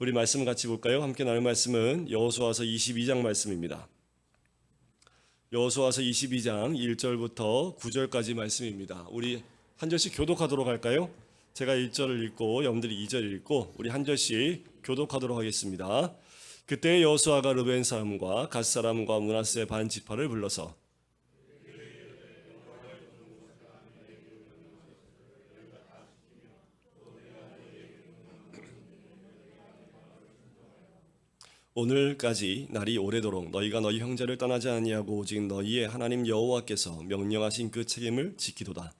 우리 말씀 같이 볼까요? 함께 나눌 말씀은 여호수아서 22장 말씀입니다. 여호수아서 22장 1절부터 9절까지 말씀입니다. 우리 한 절씩 교독하도록 할까요? 제가 1절을 읽고 여러분들이 2절 읽고 우리 한 절씩 교독하도록 하겠습니다. 그때 여호수아가 르벤 사람과 갓 사람과 므낫세 반 지파를 불러서 오늘까지 날이 오래도록 너희가 너희 형제를 떠나지 아니하고 오직 너희의 하나님 여호와께서 명령하신 그 책임을 지키도다.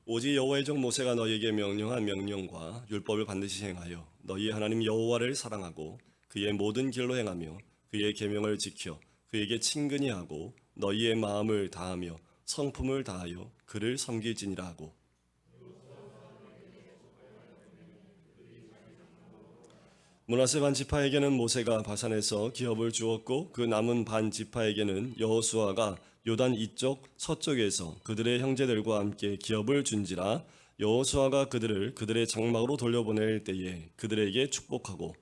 오직 여호와의 종 모세가 너희에게 명령한 명령과 율법을 반드시 행하여 너희의 하나님 여호와를 사랑하고 그의 모든 길로 행하며 그의 계명을 지켜 그에게 친근히 하고 너희의 마음을 다하며 성품을 다하여 그를 섬길지니라 하고 므낫세 반 지파에게는 모세가 바산에서 기업을 주었고 그 남은 반 지파에게는 여호수아가 요단 이쪽 서쪽에서 그들의 형제들과 함께 기업을 준지라. 여호수아가 그들을 그들의 장막으로 돌려보낼 때에 그들에게 축복하고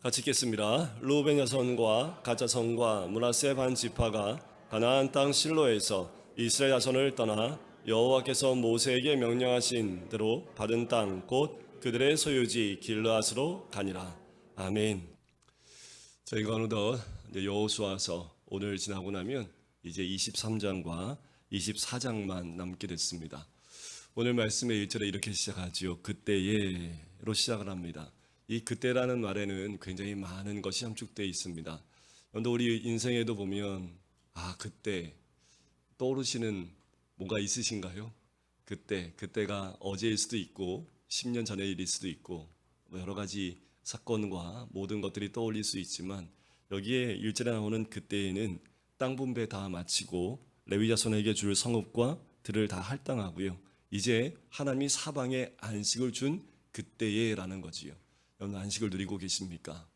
같이 읽겠습니다. 르우벤 자손과 갓 자손과 므낫세 반 지파가 가나안 땅 실로에서 이스라엘 자손을 떠나 여호와께서 모세에게 명령하신 대로 받은 땅 곧 그들의 소유지 길르앗으로 가니라. 아멘. 저희가 어느덧 여호수아서 오늘 지나고 나면 이제 23장과 24장만 남게 됐습니다. 오늘 말씀의 1절에 이렇게 시작하지요. 그때에로 시작을 합니다. 이 그때라는 말에는 굉장히 많은 것이 함축되어 있습니다. 그런데 우리 인생에도 보면 그때 떠오르시는 뭔가 있으신가요? 그때가 어제일 수도 있고 10년 전의 일일 수도 있고 여러 가지 사건과 모든 것들이 떠올릴 수 있지만 여기에 1절에 나오는 그때에는 땅 분배 다 마치고 레위 자손에게 줄 성읍과 들을 다 할당하고요. 이제 하나님이 사방에 안식을 준 그때에라는 거지요. 여러분 안식을 누리고 계십니까?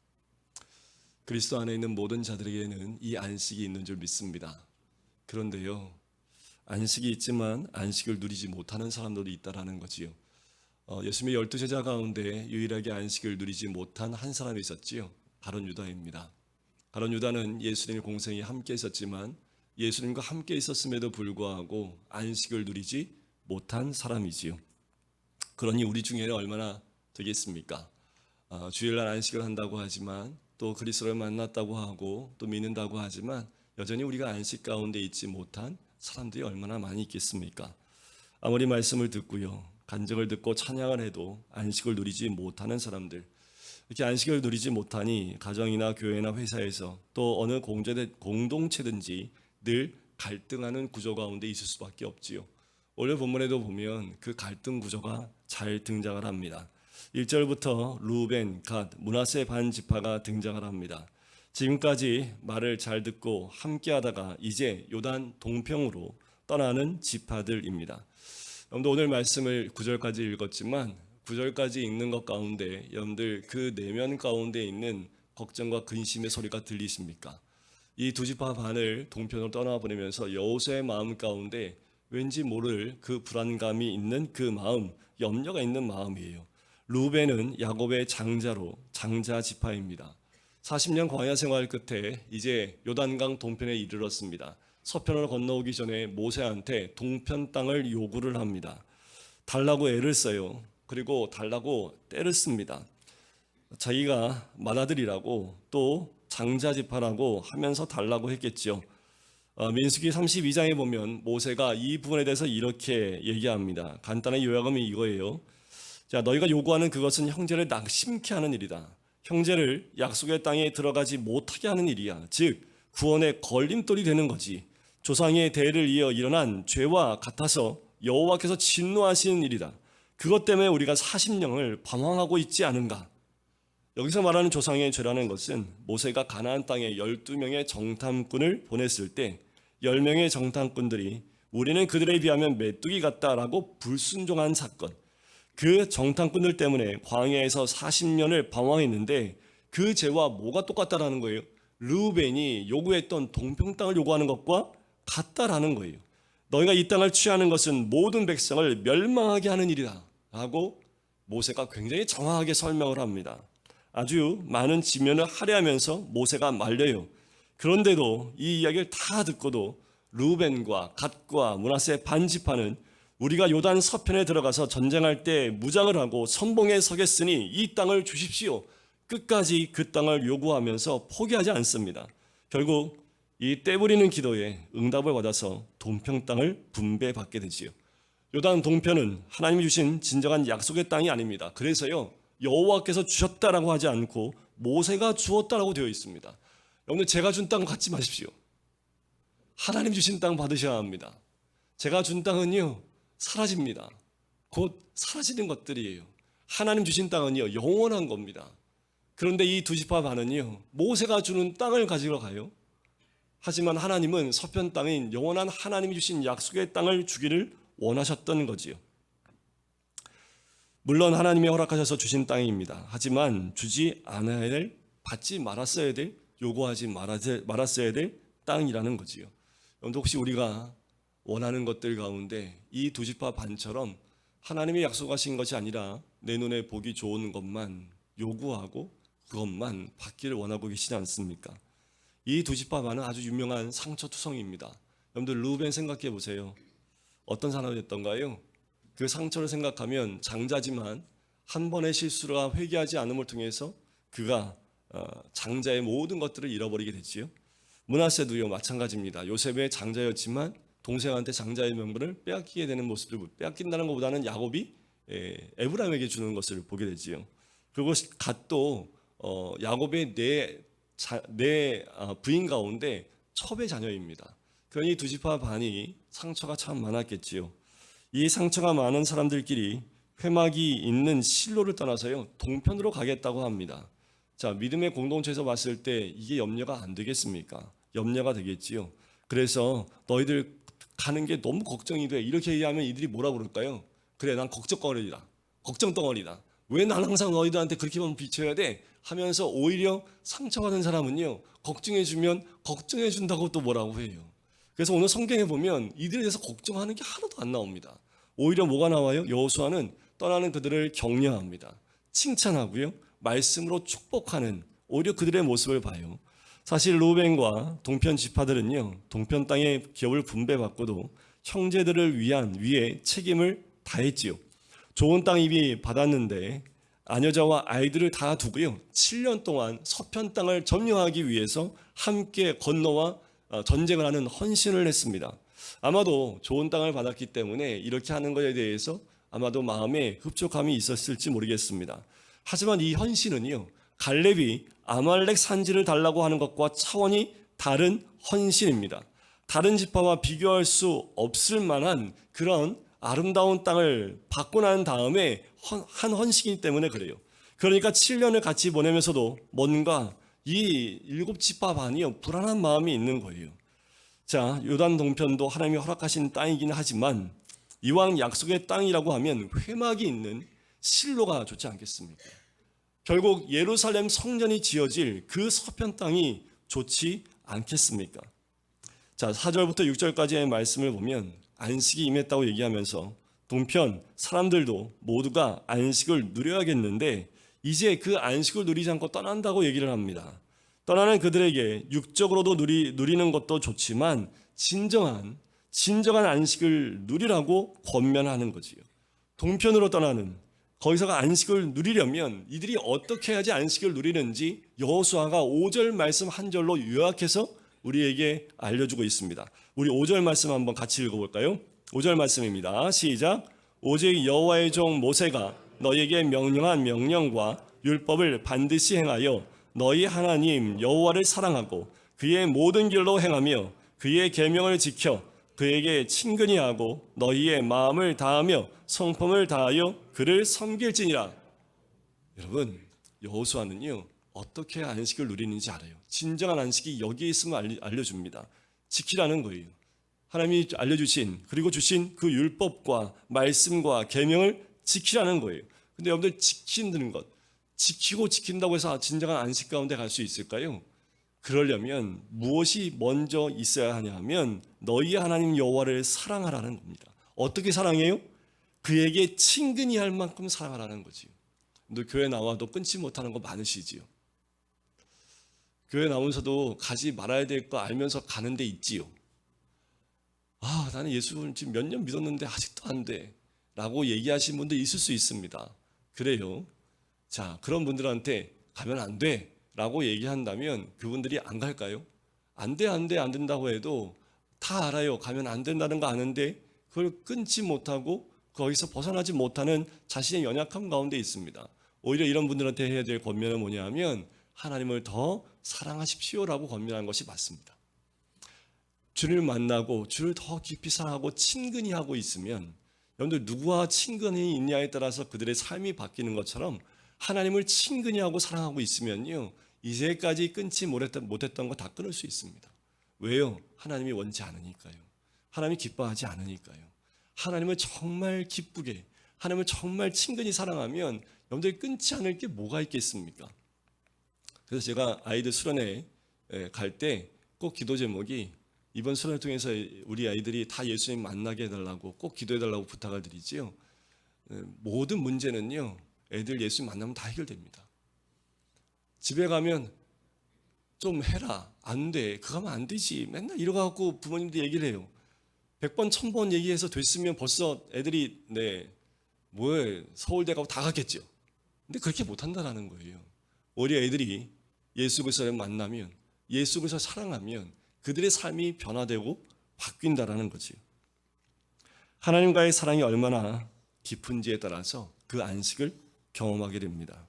그리스도 안에 있는 모든 자들에게는 이 안식이 있는 줄 믿습니다. 그런데요, 안식이 있지만 안식을 누리지 못하는 사람들도 있다라는 거지요. 예수님의 12제자 가운데 유일하게 안식을 누리지 못한 한 사람이 있었지요. 가룟 유다입니다. 가룟 유다는 예수님의 공생에 함께 있었지만 예수님과 함께 있었음에도 불구하고 안식을 누리지 못한 사람이지요. 그러니 우리 중에는 얼마나 되겠습니까? 주일날 안식을 한다고 하지만 또 그리스도를 만났다고 하고 또 믿는다고 하지만 여전히 우리가 안식 가운데 있지 못한 사람들이 얼마나 많이 있겠습니까? 아무리 말씀을 듣고요, 간증을 듣고 찬양을 해도 안식을 누리지 못하는 사람들, 이렇게 안식을 누리지 못하니 가정이나 교회나 회사에서 또 어느 공동체든지 늘 갈등하는 구조 가운데 있을 수밖에 없지요. 오늘 본문에도 보면 그 갈등 구조가 잘 등장을 합니다. 1절부터 루벤, 갓, 므낫세 반 지파가 등장을 합니다. 지금까지 말을 잘 듣고 함께 하다가 이제 요단 동평으로 떠나는 지파들입니다. 여러분들 오늘 말씀을 9절까지 읽었지만 9절까지 읽는 것 가운데 여러분들 그 내면 가운데 있는 걱정과 근심의 소리가 들리십니까? 이 두 지파 반을 동편으로 떠나보내면서 여호수아의 마음 가운데 왠지 모를 그 불안감이 있는 그 마음, 염려가 있는 마음이에요. 루벤은 야곱의 장자 지파입니다. 40년 광야 생활 끝에 이제 요단강 동편에 이르렀습니다. 서편을 건너오기 전에 모세한테 동편 땅을 요구를 합니다. 달라고 애를 써요. 그리고 달라고 때를 씁니다. 자기가 맏아들이라고 또 장자 지파라고 하면서 달라고 했겠죠. 민수기 32장에 보면 모세가 이 부분에 대해서 이렇게 얘기합니다. 간단한 요약은 이거예요. 자, 너희가 요구하는 그것은 형제를 낙심케 하는 일이다. 형제를 약속의 땅에 들어가지 못하게 하는 일이야. 즉 구원의 걸림돌이 되는 거지. 조상의 대를 이어 일어난 죄와 같아서 여호와께서 진노하시는 일이다. 그것 때문에 우리가 40년을 방황하고 있지 않은가. 여기서 말하는 조상의 죄라는 것은 모세가 가나안 땅에 12명의 정탐꾼을 보냈을 때 10명의 정탐꾼들이 우리는 그들에 비하면 메뚜기 같다라고 불순종한 사건, 그 정탐꾼들 때문에 광야에서 40년을 방황했는데 그 죄와 뭐가 똑같다라는 거예요? 르우벤이 요구했던 동평 땅을 요구하는 것과 같다라는 거예요. 너희가 이 땅을 취하는 것은 모든 백성을 멸망하게 하는 일이다 라고 모세가 굉장히 정확하게 설명을 합니다. 아주 많은 지면을 할애하면서 모세가 말려요. 그런데도 이 이야기를 다 듣고도 르우벤과 갓과 므낫세 반지파는 우리가 요단 서편에 들어가서 전쟁할 때 무장을 하고 선봉에 서겠으니 이 땅을 주십시오. 끝까지 그 땅을 요구하면서 포기하지 않습니다. 결국 이 떼부리는 기도에 응답을 받아서 동평 땅을 분배받게 되지요. 요단 동편은 하나님이 주신 진정한 약속의 땅이 아닙니다. 그래서요, 여호와께서 주셨다라고 하지 않고 모세가 주었다라고 되어 있습니다. 여러분들, 제가 준 땅 갖지 마십시오. 하나님 주신 땅 받으셔야 합니다. 제가 준 땅은요, 사라집니다. 곧 사라지는 것들이에요. 하나님 주신 땅은요, 영원한 겁니다. 그런데 이 두 지파 반은요, 모세가 주는 땅을 가지러 가요. 하지만 하나님은 서편 땅인 영원한 하나님이 주신 약속의 땅을 주기를 원하셨던 거지요. 물론 하나님이 허락하셔서 주신 땅입니다. 하지만 주지 않아야 될, 받지 말았어야 될, 요구하지 말았어야 될 땅이라는 거지요. 여러분들, 혹시 우리가 원하는 것들 가운데 이 두 지파 반처럼 하나님이 약속하신 것이 아니라 내 눈에 보기 좋은 것만 요구하고 그것만 받기를 원하고 계시지 않습니까? 이 두 지파 반은 아주 유명한 상처투성이입니다. 여러분들, 르우벤 생각해 보세요. 어떤 사람이었던가요? 그 상처를 생각하면 장자지만 한 번의 실수와 회개하지 않음을 통해서 그가 장자의 모든 것들을 잃어버리게 됐지요. 므낫세도요, 마찬가지입니다. 요셉의 장자였지만 동생한테 장자의 명분을 빼앗기게 되는 모습을, 빼앗긴다는 것보다는 야곱이 에브라임에게 주는 것을 보게 되지요. 그리고 갓도 야곱의 네 부인 가운데 첩의 자녀입니다. 그러니 두 지파 반이 상처가 참 많았겠지요. 이 상처가 많은 사람들끼리 회막이 있는 실로를 떠나서요, 동편으로 가겠다고 합니다. 자, 믿음의 공동체에서 봤을 때 이게 염려가 안 되겠습니까? 염려가 되겠지요. 그래서 너희들 가는 게 너무 걱정이 돼, 이렇게 얘기하면 이들이 뭐라 그럴까요? 그래, 난 걱정거리다, 걱정덩어리다, 왜 난 항상 너희들한테 그렇게만 비춰야 돼? 하면서 오히려 상처받은 사람은요, 걱정해주면 걱정해준다고 또 뭐라고 해요. 그래서 오늘 성경에 보면 이들에 대해서 걱정하는 게 하나도 안 나옵니다. 오히려 뭐가 나와요? 여호수아는 떠나는 그들을 격려합니다. 칭찬하고요, 말씀으로 축복하는, 오히려 그들의 모습을 봐요. 사실 르우벤과 동편 지파들은요, 동편 땅의 기업을 분배받고도 형제들을 위해 책임을 다했지요. 좋은 땅 이미 받았는데 아녀자와 아이들을 다 두고요, 7년 동안 서편 땅을 점령하기 위해서 함께 건너와 전쟁을 하는 헌신을 했습니다. 아마도 좋은 땅을 받았기 때문에 이렇게 하는 것에 대해서 아마도 마음에 흡족함이 있었을지 모르겠습니다. 하지만 이 헌신은요, 갈렙이 아말렉 산지를 달라고 하는 것과 차원이 다른 헌신입니다. 다른 지파와 비교할 수 없을 만한 그런 아름다운 땅을 받고 난 다음에 한 헌신이기 때문에 그래요. 그러니까 7년을 같이 보내면서도 뭔가 이 7지파 반이요, 불안한 마음이 있는 거예요. 자, 요단 동편도 하나님이 허락하신 땅이긴 하지만 이왕 약속의 땅이라고 하면 회막이 있는 실로가 좋지 않겠습니까? 결국 예루살렘 성전이 지어질 그 서편 땅이 좋지 않겠습니까? 자, 4절부터 6절까지의 말씀을 보면 안식이 임했다고 얘기하면서 동편 사람들도 모두가 안식을 누려야겠는데 이제 그 안식을 누리지 않고 떠난다고 얘기를 합니다. 떠나는 그들에게 육적으로도 누리는 것도 좋지만 진정한 안식을 누리라고 권면하는 거지요. 동편으로 떠나는, 거기서가 안식을 누리려면 이들이 어떻게 해야지 안식을 누리는지 여호수아가 5절 말씀 한 절로 요약해서 우리에게 알려주고 있습니다. 우리 5절 말씀 한번 같이 읽어볼까요? 5절 말씀입니다. 시작. 오직 여호와의 종 모세가 너희에게 명령한 명령과 율법을 반드시 행하여 너희 하나님 여호와를 사랑하고 그의 모든 길로 행하며 그의 계명을 지켜 그에게 친근히 하고 너희의 마음을 다하며 성품을 다하여 그를 섬길지니라. 여러분, 여호수아는요 어떻게 안식을 누리는지 알아요. 진정한 안식이 여기에 있음을 알려줍니다. 지키라는 거예요. 하나님이 알려주신 그리고 주신 그 율법과 말씀과 계명을 지키라는 거예요. 근데 여러분들 지키는 것, 지키고 지킨다고 해서 진정한 안식 가운데 갈 수 있을까요? 그러려면 무엇이 먼저 있어야 하냐면 너희 하나님 여호와를 사랑하라는 겁니다. 어떻게 사랑해요? 그에게 친근히 할 만큼 사랑하라는 거지요. 근데 교회 나와도 끊지 못하는 거 많으시지요. 교회 나오면서도 가지 말아야 될 거 알면서 가는 데 있지요. 나는 예수를 지금 몇 년 믿었는데 아직도 안 돼 라고 얘기하신 분도 있을 수 있습니다. 그래요. 자, 그런 분들한테 가면 안 돼 라고 얘기한다면 그분들이 안 갈까요? 안 된다고 해도 다 알아요. 가면 안 된다는 거 아는데 그걸 끊지 못하고 거기서 벗어나지 못하는 자신의 연약함 가운데 있습니다. 오히려 이런 분들한테 해야 될 권면은 뭐냐 하면 하나님을 더 사랑하십시오라고 권면한 것이 맞습니다. 주를 만나고 주를 더 깊이 사랑하고 친근히 하고 있으면 여러분들 누구와 친근히 있냐에 따라서 그들의 삶이 바뀌는 것처럼 하나님을 친근히 하고 사랑하고 있으면요 이제까지 끊지 못했던 거 다 끊을 수 있습니다. 왜요? 하나님이 원치 않으니까요. 하나님이 기뻐하지 않으니까요. 하나님을 정말 기쁘게 하나님을 정말 친근히 사랑하면 여러분들이 끊지 않을 게 뭐가 있겠습니까? 그래서 제가 아이들 수련회 갈 때 꼭 기도 제목이 이번 수련을 통해서 우리 아이들이 다 예수님 만나게 해달라고 꼭 기도해달라고 부탁을 드리지요. 모든 문제는요 애들 예수님 만나면 다 해결됩니다. 집에 가면 좀 해라 안 돼 그거 하면 안 되지 맨날 이러고 부모님도 얘기를 해요. 100번 1000번 얘기해서 됐으면 벌써 애들이 뭐해 서울대 가고 다 갔겠죠. 근데 그렇게 못한다라는 거예요. 오히려 애들이 예수 그리스도를 만나면 예수 그리스도를 사랑하면 그들의 삶이 변화되고 바뀐다라는 거지요. 하나님과의 사랑이 얼마나 깊은지에 따라서 그 안식을 경험하게 됩니다.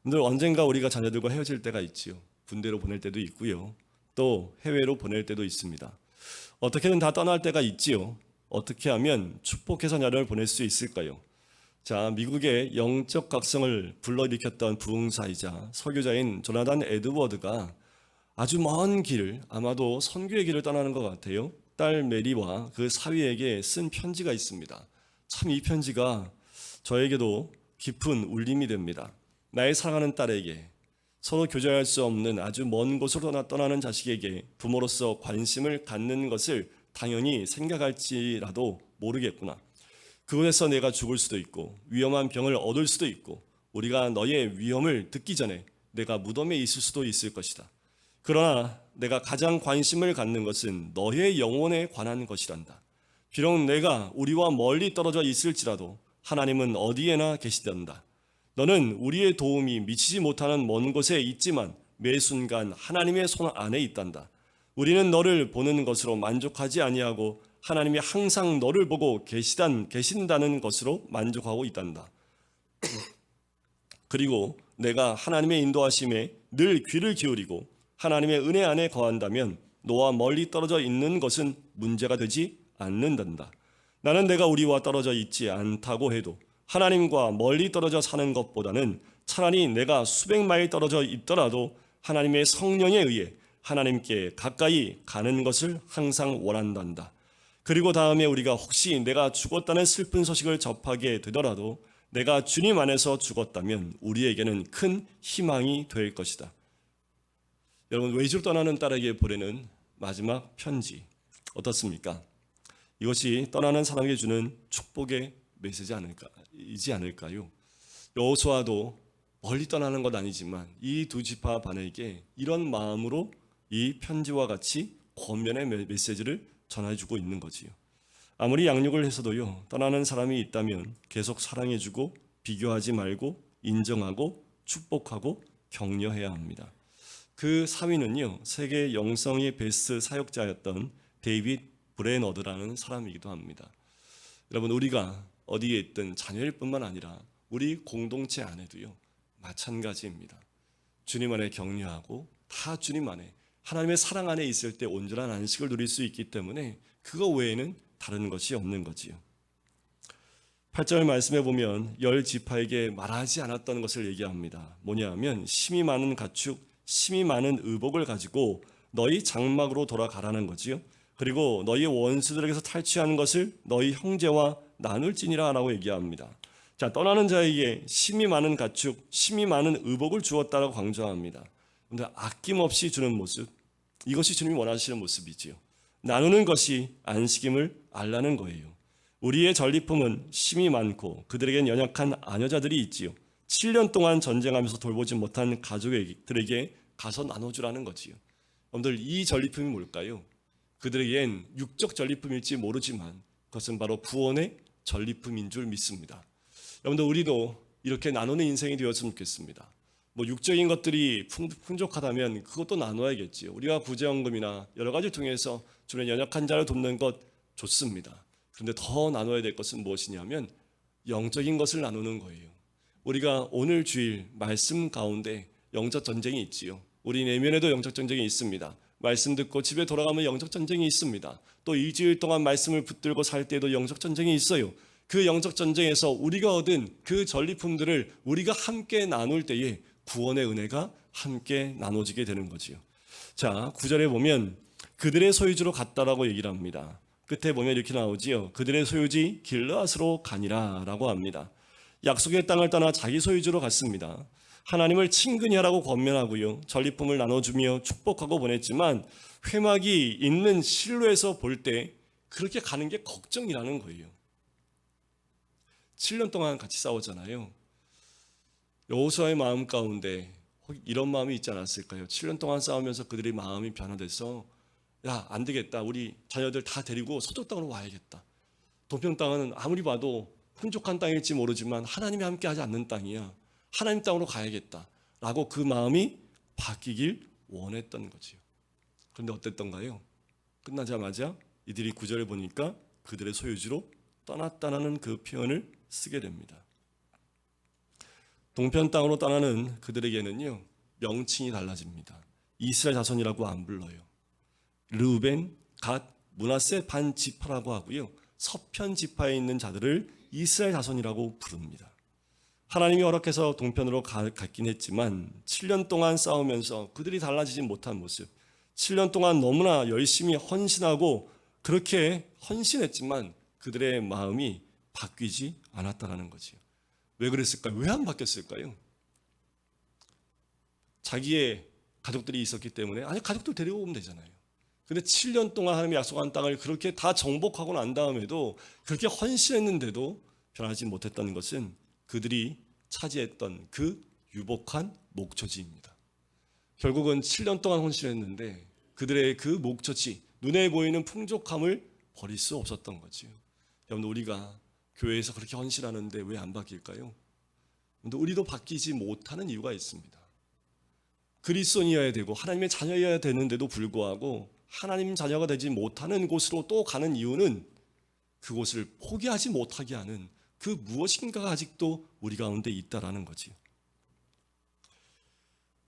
늘 언젠가 우리가 자녀들과 헤어질 때가 있지요. 군대로 보낼 때도 있고요. 또 해외로 보낼 때도 있습니다. 어떻게든 다 떠날 때가 있지요. 어떻게 하면 축복해서 자녀를 보낼 수 있을까요? 자, 미국의 영적 각성을 불러일으켰던 부흥사이자 설교자인 조나단 에드워드가 아주 먼 길, 아마도 선교의 길을 떠나는 것 같아요. 딸 메리와 그 사위에게 쓴 편지가 있습니다. 참 이 편지가 저에게도 깊은 울림이 됩니다. 나의 사랑하는 딸에게 서로 교제할 수 없는 아주 먼 곳으로 떠나는 자식에게 부모로서 관심을 갖는 것을 당연히 생각할지라도 모르겠구나. 그곳에서 내가 죽을 수도 있고 위험한 병을 얻을 수도 있고 우리가 너의 위험을 듣기 전에 내가 무덤에 있을 수도 있을 것이다. 그러나 내가 가장 관심을 갖는 것은 너의 영혼에 관한 것이란다. 비록 내가 우리와 멀리 떨어져 있을지라도 하나님은 어디에나 계시단다. 너는 우리의 도움이 미치지 못하는 먼 곳에 있지만 매 순간 하나님의 손 안에 있단다. 우리는 너를 보는 것으로 만족하지 아니하고 하나님이 항상 너를 보고 계신다는 것으로 만족하고 있단다. 그리고 내가 하나님의 인도하심에 늘 귀를 기울이고 하나님의 은혜 안에 거한다면 너와 멀리 떨어져 있는 것은 문제가 되지 않는단다. 나는 내가 우리와 떨어져 있지 않다고 해도 하나님과 멀리 떨어져 사는 것보다는 차라리 내가 수백 마일 떨어져 있더라도 하나님의 성령에 의해 하나님께 가까이 가는 것을 항상 원한단다. 그리고 다음에 우리가 혹시 내가 죽었다는 슬픈 소식을 접하게 되더라도 내가 주님 안에서 죽었다면 우리에게는 큰 희망이 될 것이다. 여러분, 외주로 떠나는 딸에게 보내는 마지막 편지 어떻습니까? 이것이 떠나는 사람에게 주는 축복의 메시지이지 않을까요? 여호수아도 멀리 떠나는 것 아니지만 이 두 지파 반에게 이런 마음으로 이 편지와 같이 권면의 메시지를 전해주고 있는 거지요. 아무리 양육을 해서도요 떠나는 사람이 있다면 계속 사랑해주고 비교하지 말고 인정하고 축복하고 격려해야 합니다. 그 사위는요 세계 영성의 베스트 사역자였던 데이빗 브레너드라는 사람이기도 합니다. 여러분, 우리가 어디에 있든 자녀일 뿐만 아니라 우리 공동체 안에도요 마찬가지입니다. 주님 안에 격려하고 다 주님 안에 하나님의 사랑 안에 있을 때 온전한 안식을 누릴 수 있기 때문에 그거 외에는 다른 것이 없는 거지요. 8절 말씀에 보면 10지파에게 말하지 않았던 것을 얘기합니다. 뭐냐하면 심이 많은 가축, 심이 많은 의복을 가지고 너희 장막으로 돌아가라는 거지요. 그리고 너희 원수들에게서 탈취하는 것을 너희 형제와 나눌지니라 라고 얘기합니다. 자, 떠나는 자에게 심이 많은 가축, 심이 많은 의복을 주었다라고 강조합니다. 그런데 아낌없이 주는 모습, 이것이 주님이 원하시는 모습이지요. 나누는 것이 안식임을 알라는 거예요. 우리의 전리품은 심이 많고 그들에겐 연약한 아녀자들이 있지요. 7년 동안 전쟁하면서 돌보지 못한 가족들에게 가서 나눠주라는 거지요. 여러분들, 이 전리품이 뭘까요? 그들에겐 육적 전리품일지 모르지만 그것은 바로 구원의 전리품인 줄 믿습니다. 여러분들, 우리도 이렇게 나누는 인생이 되었으면 좋겠습니다. 뭐 육적인 것들이 풍족하다면 그것도 나눠야겠지요. 우리가 구제연금이나 여러 가지 통해서 주변 연약한 자를 돕는 것 좋습니다. 그런데 더 나눠야 될 것은 무엇이냐면 영적인 것을 나누는 거예요. 우리가 오늘 주일 말씀 가운데 영적 전쟁이 있지요. 우리 내면에도 영적 전쟁이 있습니다. 말씀 듣고 집에 돌아가면 영적 전쟁이 있습니다. 또 일주일 동안 말씀을 붙들고 살 때에도 영적 전쟁이 있어요. 그 영적 전쟁에서 우리가 얻은 그 전리품들을 우리가 함께 나눌 때에 구원의 은혜가 함께 나눠지게 되는 거지요. 자, 9절에 보면 그들의 소유지로 갔다라고 얘기를 합니다. 끝에 보면 이렇게 나오지요. 그들의 소유지 길르앗으로 가니라 라고 합니다. 약속의 땅을 떠나 자기 소유지로 갔습니다. 하나님을 친근히 하라고 권면하고요, 전리품을 나눠주며 축복하고 보냈지만 회막이 있는 실로에서 볼 때 그렇게 가는 게 걱정이라는 거예요. 7년 동안 같이 싸웠잖아요. 여호수아의 마음 가운데 이런 마음이 있지 않았을까요? 7년 동안 싸우면서 그들의 마음이 변화돼서 야, 안 되겠다, 우리 자녀들 다 데리고 서쪽 땅으로 와야겠다. 동편 땅은 아무리 봐도 풍족한 땅일지 모르지만 하나님이 함께하지 않는 땅이야. 하나님 땅으로 가야겠다 라고 그 마음이 바뀌길 원했던 거지요. 그런데 어땠던가요? 끝나자마자 이들이 9절을 보니까 그들의 소유지로 떠났다는 그 표현을 쓰게 됩니다. 동편 땅으로 떠나는 그들에게는요, 명칭이 달라집니다. 이스라엘 자손이라고 안 불러요. 르우벤, 갓, 므낫세 반 지파라고 하고요, 서편 지파에 있는 자들을 이스라엘 자손이라고 부릅니다. 하나님이 허락해서 동편으로 갔긴 했지만 7년 동안 싸우면서 그들이 달라지지 못한 모습, 7년 동안 너무나 열심히 헌신하고 그렇게 헌신했지만 그들의 마음이 바뀌지 않았다는 거지요. 왜 그랬을까요? 왜 안 바뀌었을까요? 자기의 가족들이 있었기 때문에, 아니 가족들 데리고 오면 되잖아요. 근데 7년 동안 하나님이 약속한 땅을 그렇게 다 정복하고 난 다음에도 그렇게 헌신했는데도 변하지 못했다는 것은 그들이 차지했던 그 유복한 목초지입니다. 결국은 7년 동안 헌신했는데 그들의 그 목초지, 눈에 보이는 풍족함을 버릴 수 없었던 거지요. 여러분, 우리가 교회에서 그렇게 헌신하는데 왜 안 바뀔까요? 근데 우리도 바뀌지 못하는 이유가 있습니다. 그리스도인이어야 되고 하나님의 자녀여야 되는데도 불구하고 하나님 자녀가 되지 못하는 곳으로 또 가는 이유는 그곳을 포기하지 못하게 하는 그 무엇인가가 아직도 우리 가운데 있다라는 거지요.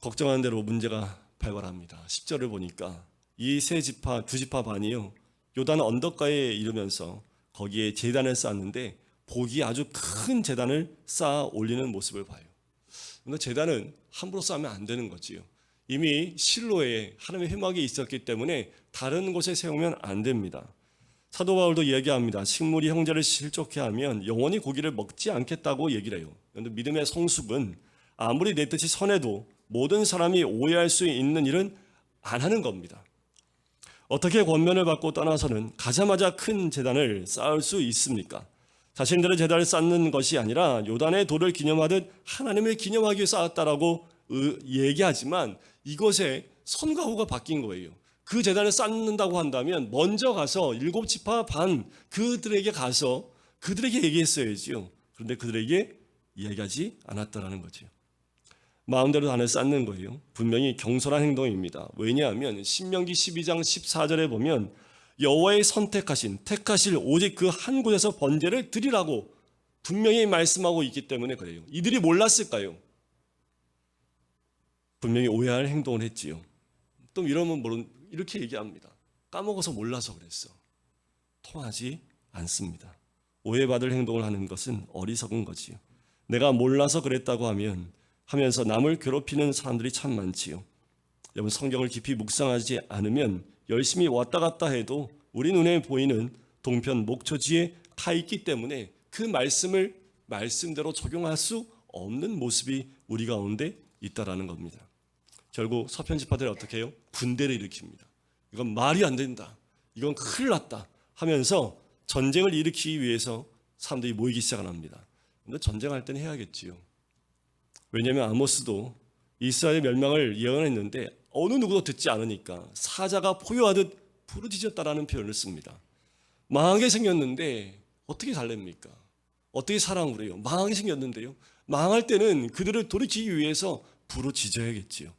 걱정하는 대로 문제가 발발합니다. 10절을 보니까 이 세 지파, 두 지파 반이요, 요단 언덕가에 이르면서 거기에 제단을 쌓았는데 보기 아주 큰 제단을 쌓아 올리는 모습을 봐요. 그런데 제단은 함부로 쌓으면 안 되는 거지요. 이미 실로에 하나님의 회막이 있었기 때문에 다른 곳에 세우면 안 됩니다. 사도 바울도 이야기합니다. 식물이 형제를 실족해 하면 영원히 고기를 먹지 않겠다고 얘기를 해요. 그런데 믿음의 성숙은 아무리 내 뜻이 선해도 모든 사람이 오해할 수 있는 일은 안 하는 겁니다. 어떻게 권면을 받고 떠나서는 가자마자 큰 제단을 쌓을 수 있습니까? 자신들의 제단을 쌓는 것이 아니라 요단의 돌을 기념하듯 하나님을 기념하기 위해 쌓았다라고 얘기하지만 이것에 선과 후가 바뀐 거예요. 그 제단을 쌓는다고 한다면 먼저 가서 7지파 반 그들에게 가서 그들에게 얘기했어야지요. 그런데 그들에게 이야기하지 않았다라는 거죠. 마음대로 단을 쌓는 거예요. 분명히 경솔한 행동입니다. 왜냐하면 신명기 12장 14절에 보면 여호와의 택하실 오직 그 한 곳에서 번제를 드리라고 분명히 말씀하고 있기 때문에 그래요. 이들이 몰랐을까요? 분명히 오해할 행동을 했지요. 또 이러면 이렇게 얘기합니다. 까먹어서 몰라서 그랬어. 통하지 않습니다. 오해받을 행동을 하는 것은 어리석은 거지요. 내가 몰라서 그랬다고 하면서 남을 괴롭히는 사람들이 참 많지요. 여러분, 성경을 깊이 묵상하지 않으면 열심히 왔다 갔다 해도 우리 눈에 보이는 동편 목초지에 가 있기 때문에 그 말씀을 말씀대로 적용할 수 없는 모습이 우리 가운데 있다라는 겁니다. 결국 서편 지파들이 어떻게 해요? 군대를 일으킵니다. 이건 말이 안 된다, 이건 큰일 났다 하면서 전쟁을 일으키기 위해서 사람들이 모이기 시작합니다. 근데 전쟁할 때는 해야겠지요. 왜냐하면 아모스도 이스라엘 멸망을 예언했는데 어느 누구도 듣지 않으니까 사자가 포효하듯 부르짖었다라는 표현을 씁니다. 망하게 생겼는데 어떻게 달랩니까? 어떻게 사랑을 해요? 망하게 생겼는데요. 망할 때는 그들을 돌이키기 위해서 부르짖어야겠지요.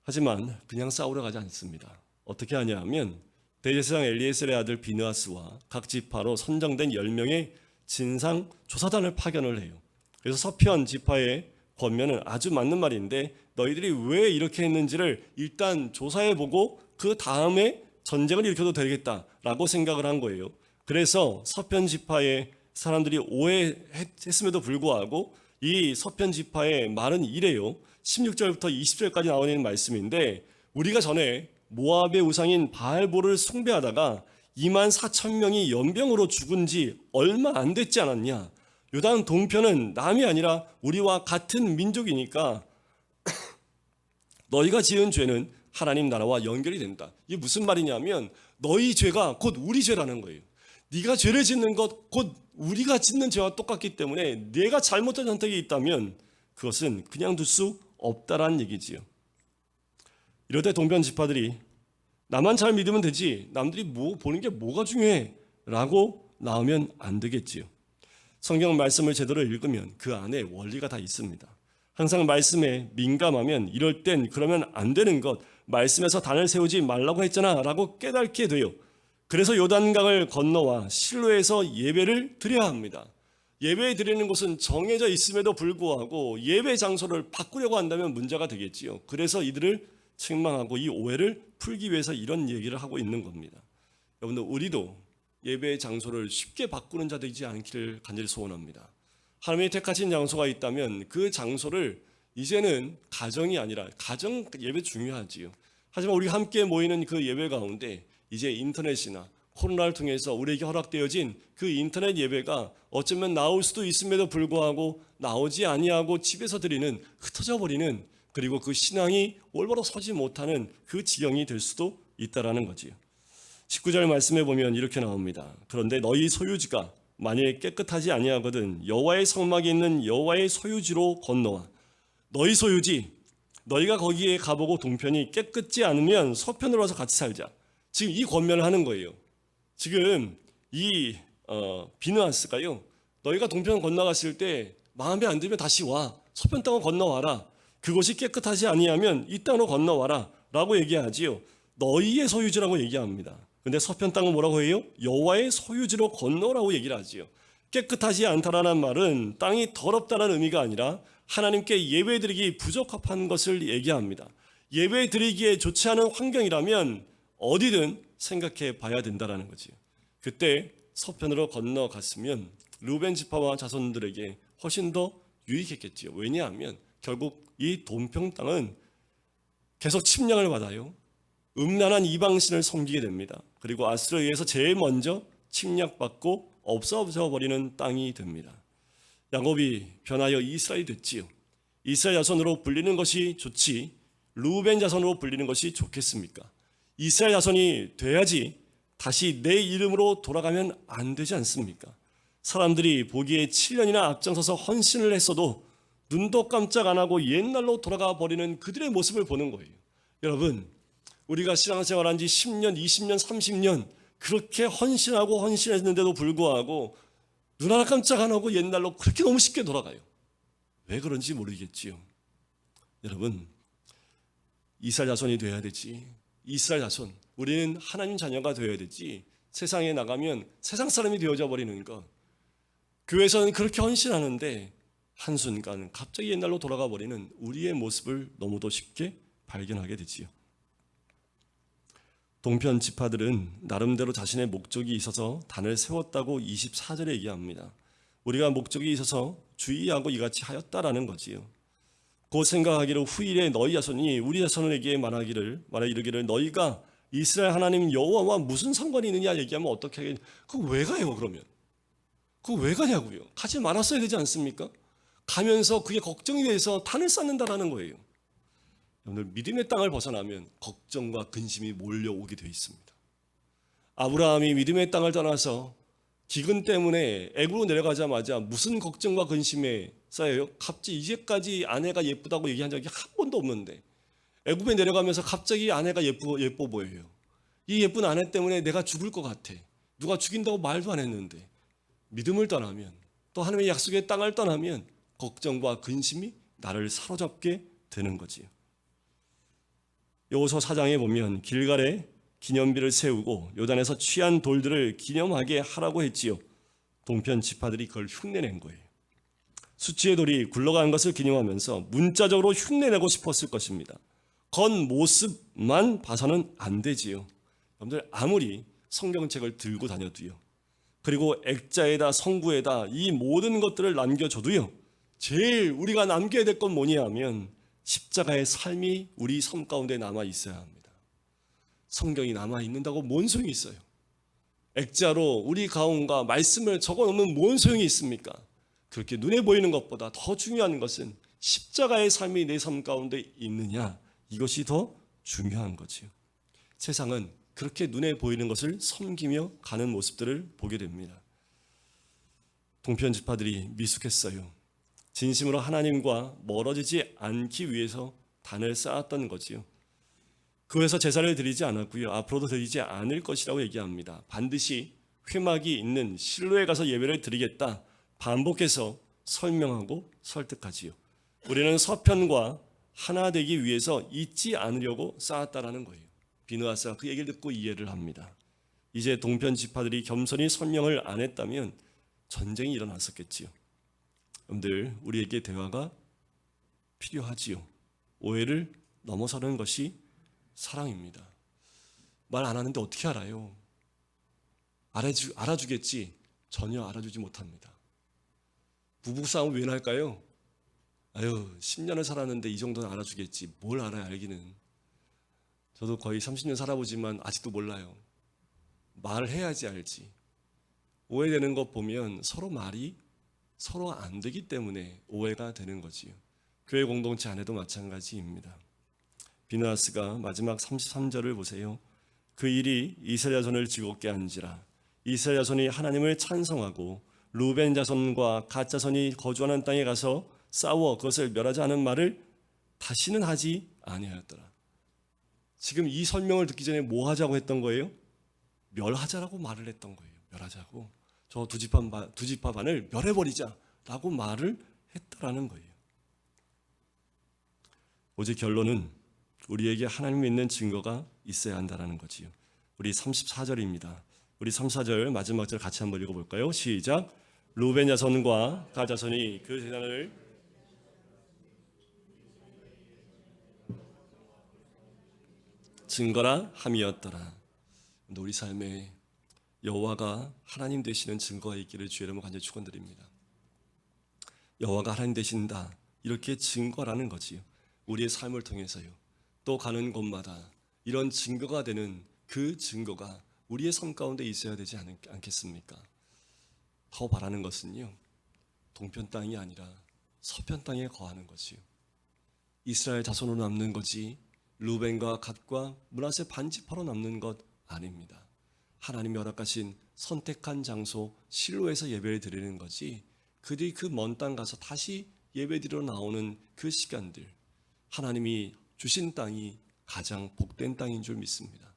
하지만 그냥 싸우러 가지 않습니다. 어떻게 하냐 하면 대제사장 엘리에셀의 아들 비느하스와 각 지파로 선정된 10명의 진상 조사단을 파견을 해요. 그래서 서편 지파의 권면은 아주 맞는 말인데 너희들이 왜 이렇게 했는지를 일단 조사해보고 그 다음에 전쟁을 일으켜도 되겠다라고 생각을 한 거예요. 그래서 서편 지파의 사람들이 오해했음에도 불구하고 이 서편 지파의 말은 이래요. 16절부터 20절까지 나오는 말씀인데 우리가 전에 모압의 우상인 바알볼을 숭배하다가 24,000명이 연병으로 죽은 지 얼마 안 됐지 않았냐. 요단 동편은 남이 아니라 우리와 같은 민족이니까 너희가 지은 죄는 하나님 나라와 연결이 된다. 이게 무슨 말이냐면 너희 죄가 곧 우리 죄라는 거예요. 네가 죄를 짓는 것 곧 우리가 짓는 죄와 똑같기 때문에 내가 잘못된 선택이 있다면 그것은 그냥 둘 수 없다라는 얘기지요. 이럴 때 동편 지파들이 나만 잘 믿으면 되지 남들이 보는 게 뭐가 중요해 라고 나오면 안 되겠지요. 성경 말씀을 제대로 읽으면 그 안에 원리가 다 있습니다. 항상 말씀에 민감하면 이럴 땐 그러면 안 되는 것, 말씀에서 단을 세우지 말라고 했잖아 라고 깨닫게 돼요. 그래서 요단강을 건너와 실로에서 예배를 드려야 합니다. 예배 드리는 곳은 정해져 있음에도 불구하고 예배 장소를 바꾸려고 한다면 문제가 되겠지요. 그래서 이들을 책망하고 이 오해를 풀기 위해서 이런 얘기를 하고 있는 겁니다. 여러분들, 우리도 예배의 장소를 쉽게 바꾸는 자 되지 않기를 간절히 소원합니다. 하나님이 택하신 장소가 있다면 그 장소를 이제는 가정이 아니라 가정 예배 중요하지요. 하지만 우리가 함께 모이는 그 예배 가운데 이제 인터넷이나 코로나를 통해서 우리에게 허락되어진 그 인터넷 예배가 어쩌면 나올 수도 있음에도 불구하고 나오지 아니하고 집에서 드리는 흩어져 버리는 그리고 그 신앙이 올바로 서지 못하는 그 지경이 될 수도 있다라는 거지요. 19절 말씀에 보면 이렇게 나옵니다. 그런데 너희 소유지가 만일 깨끗하지 아니하거든 여호와의 성막이 있는 여호와의 소유지로 건너와. 너희 소유지, 너희가 거기에 가보고 동편이 깨끗지 않으면 서편으로 와서 같이 살자. 지금 이 권면을 하는 거예요. 지금 이 비느하스가요, 너희가 동편 건너갔을 때 마음에 안 들면 다시 와. 서편 땅을 건너와라. 그것이 깨끗하지 아니하면 이 땅으로 건너와라 라고 얘기하지요. 너희의 소유지라고 얘기합니다. 근데 서편 땅은 뭐라고 해요? 여호와의 소유지로 건너라고 얘기를 하지요. 깨끗하지 않다라는 말은 땅이 더럽다는 의미가 아니라 하나님께 예배드리기 부적합한 것을 얘기합니다. 예배드리기에 좋지 않은 환경이라면 어디든 생각해 봐야 된다는 거지요. 그때 서편으로 건너갔으면 르우벤 지파와 자손들에게 훨씬 더 유익했겠지요. 왜냐하면 결국 이 동편 땅은 계속 침략을 받아요. 음란한 이방신을 섬기게 됩니다. 그리고 아수르에 의해서 제일 먼저 침략받고 없어져 버리는 땅이 됩니다. 야곱이 변하여 이스라엘이 됐지요. 이스라엘 자손으로 불리는 것이 좋지 르우벤 자손으로 불리는 것이 좋겠습니까? 이스라엘 자손이 돼야지 다시 내 이름으로 돌아가면 안 되지 않습니까? 사람들이 보기에 7년이나 앞장서서 헌신을 했어도 눈도 깜짝 안 하고 옛날로 돌아가 버리는 그들의 모습을 보는 거예요. 여러분, 우리가 신앙생활한 지 10년, 20년, 30년 그렇게 헌신하고 헌신했는데도 불구하고 눈 하나 깜짝 안 하고 옛날로 그렇게 너무 쉽게 돌아가요. 왜 그런지 모르겠지요. 여러분, 이스라엘 자손이 되어야 되지. 이스라엘 자손, 우리는 하나님 자녀가 되어야 되지. 세상에 나가면 세상 사람이 되어져 버리는 것. 교회에서는 그렇게 헌신하는데 한순간 갑자기 옛날로 돌아가 버리는 우리의 모습을 너무도 쉽게 발견하게 되지요. 동편 지파들은 나름대로 자신의 목적이 있어서 단을 세웠다고 24절에 얘기합니다. 우리가 목적이 있어서 주의하고 이같이 하였다라는 거지요. 곧 생각하기를 후일에 너희 자손이 우리 자손에게 말하 이르기를 너희가 이스라엘 하나님 여호와와 무슨 상관이 있느냐 얘기하면 어떻게 하겠냐. 그거 왜 가요 그러면? 그거 왜 가냐고요. 가지 말았어야 되지 않습니까? 가면서 그게 걱정이 돼서 단을 쌓는다라는 거예요. 오늘 믿음의 땅을 벗어나면 걱정과 근심이 몰려오게 되어 있습니다. 아브라함이 믿음의 땅을 떠나서 기근 때문에 애굽으로 내려가자마자 무슨 걱정과 근심에 쌓여요? 갑자기 이제까지 아내가 예쁘다고 얘기한 적이 한 번도 없는데 애굽에 내려가면서 갑자기 아내가 예뻐 보여요. 이 예쁜 아내 때문에 내가 죽을 것 같아. 누가 죽인다고 말도 안 했는데 믿음을 떠나면 또 하나님의 약속의 땅을 떠나면 걱정과 근심이 나를 사로잡게 되는 거지요. 여호수아 4장에 보면 길갈에 기념비를 세우고 요단에서 취한 돌들을 기념하게 하라고 했지요. 동편 지파들이 그걸 흉내낸 거예요. 수치의 돌이 굴러가는 것을 기념하면서 문자적으로 흉내내고 싶었을 것입니다. 겉모습만 봐서는 안 되지요. 여러분들 아무리 성경책을 들고 다녀도요. 그리고 액자에다 성구에다 이 모든 것들을 남겨줘도요. 제일 우리가 남겨야 될 건 뭐냐 하면 십자가의 삶이 우리 삶 가운데 남아 있어야 합니다. 성경이 남아 있는다고 뭔 소용이 있어요? 액자로 우리 가운과 말씀을 적어놓으면 뭔 소용이 있습니까? 그렇게 눈에 보이는 것보다 더 중요한 것은 십자가의 삶이 내 삶 가운데 있느냐, 이것이 더 중요한 거지요. 세상은 그렇게 눈에 보이는 것을 섬기며 가는 모습들을 보게 됩니다. 동편 지파들이 미숙했어요. 진심으로 하나님과 멀어지지 않기 위해서 단을 쌓았던 거지요. 그에서 제사를 드리지 않았고요. 앞으로도 드리지 않을 것이라고 얘기합니다. 반드시 회막이 있는 실로에 가서 예배를 드리겠다. 반복해서 설명하고 설득하지요. 우리는 서편과 하나 되기 위해서 잊지 않으려고 쌓았다라는 거예요. 비느하스가 그 얘기를 듣고 이해를 합니다. 이제 동편 지파들이 겸손히 설명을 안 했다면 전쟁이 일어났었겠지요. 여러분들 우리에게 대화가 필요하지요. 오해를 넘어서는 것이 사랑입니다. 말 안 하는데 어떻게 알아요? 알아주겠지. 전혀 알아주지 못합니다. 부부싸움 왜 날까요? 10년을 살았는데 이 정도는 알아주겠지. 뭘 알아요, 알기는. 저도 거의 30년 살아보지만 아직도 몰라요. 말을 해야지 알지. 오해되는 것 보면 말이 서로 안 되기 때문에 오해가 되는 거지요. 교회 공동체 안에도 마찬가지입니다. 비느하스가 마지막 33절을 보세요. 그 일이 이스라엘 자손을 즐겁게 한지라. 이스라엘 자손이 하나님을 찬송하고 루벤 자손과 갓 자손이 거주하는 땅에 가서 싸워 그것을 멸하지 않은 말을 다시는 하지 아니하였더라. 지금 이 설명을 듣기 전에 뭐 하자고 했던 거예요? 멸하자라고 말을 했던 거예요. 멸하자고. 저 두 지파 반을 멸해버리자라고 말을 했다라는 거예요. 오직 결론은 우리에게 하나님 믿는 증거가 있어야 한다는 거지요. 우리 34절입니다. 우리 34절 마지막 절 같이 한번 읽어볼까요? 시작. 루벤 자손과 갓 자손이 그 재단을 증거라 함이었더라. 우리 삶에 여호와가 하나님 되시는 증거가 있기를 주의 이름으로 간절히 축원드립니다. 여호와가 하나님 되신다, 이렇게 증거라는 거지요. 우리의 삶을 통해서요. 또 가는 곳마다 이런 증거가 되는 그 증거가 우리의 삶 가운데 있어야 되지 않겠습니까? 더 바라는 것은요, 동편 땅이 아니라 서편 땅에 거하는 거지요. 이스라엘 자손으로 남는 거지 루벤과 갓과 므낫세 반지파로 남는 것 아닙니다. 하나님이 허락하신 선택한 장소 실로에서 예배를 드리는 거지, 그들이 그 먼 땅 가서 다시 예배 드리러 나오는 그 시간들, 하나님이 주신 땅이 가장 복된 땅인 줄 믿습니다.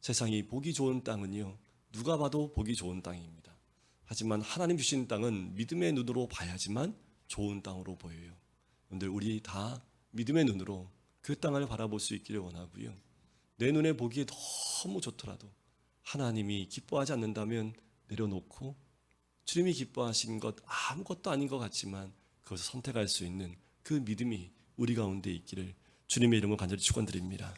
세상이 보기 좋은 땅은요, 누가 봐도 보기 좋은 땅입니다. 하지만 하나님 주신 땅은 믿음의 눈으로 봐야지만 좋은 땅으로 보여요. 여러분들 우리 다 믿음의 눈으로 그 땅을 바라볼 수 있기를 원하고요. 내 눈에 보기에 너무 좋더라도 하나님이 기뻐하지 않는다면 내려놓고 주님이 기뻐하신 것 아무것도 아닌 것 같지만 그것을 선택할 수 있는 그 믿음이 우리 가운데 있기를 주님의 이름으로 간절히 축원드립니다.